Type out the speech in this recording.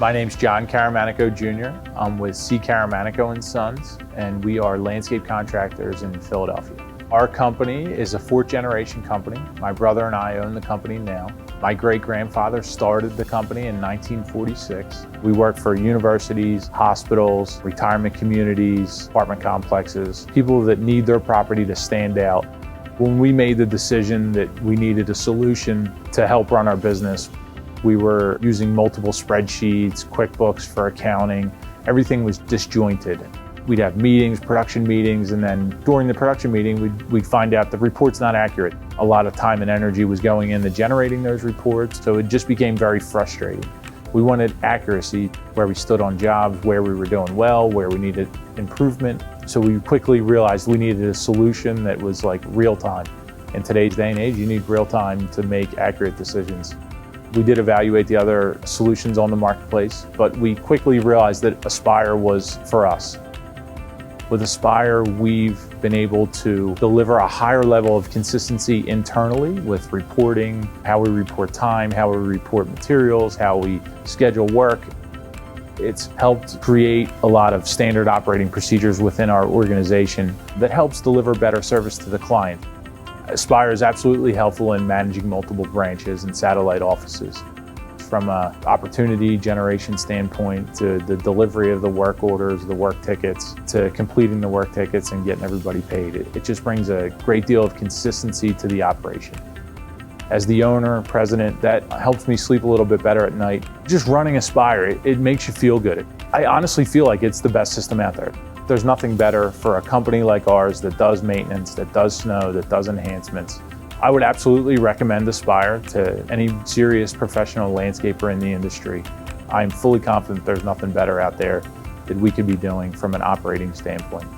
My name's John Caramanico Jr. I'm with Caramanico Sons, and we are landscape contractors in Philadelphia. Our company is a fourth-generation company. My brother and I own the company now. My great-grandfather started the company in 1946. We work for universities, hospitals, retirement communities, apartment complexes, people that need their property to stand out. When we made the decision that we needed a solution to help run our business, we were using multiple spreadsheets, QuickBooks for accounting. Everything was disjointed. We'd have meetings, production meetings, and then during the production meeting, we'd find out the report's not accurate. A lot of time and energy was going into generating those reports, so it just became very frustrating. We wanted accuracy, where we stood on jobs, where we were doing well, where we needed improvement. So we quickly realized we needed a solution that was like real time. In today's day and age, you need real time to make accurate decisions. We did evaluate the other solutions on the marketplace, but we quickly realized that Aspire was for us. With Aspire, we've been able to deliver a higher level of consistency internally with reporting, how we report time, how we report materials, how we schedule work. It's helped create a lot of standard operating procedures within our organization that helps deliver better service to the client. Aspire is absolutely helpful in managing multiple branches and satellite offices. From an opportunity generation standpoint to the delivery of the work orders, the work tickets, to completing the work tickets and getting everybody paid. It just brings a great deal of consistency to the operation. As the owner, president, that helps me sleep a little bit better at night. Just running Aspire, it makes you feel good. I honestly feel like it's the best system out there. There's nothing better for a company like ours that does maintenance, that does snow, that does enhancements. I would absolutely recommend Aspire to any serious professional landscaper in the industry. I'm fully confident there's nothing better out there that we could be doing from an operating standpoint.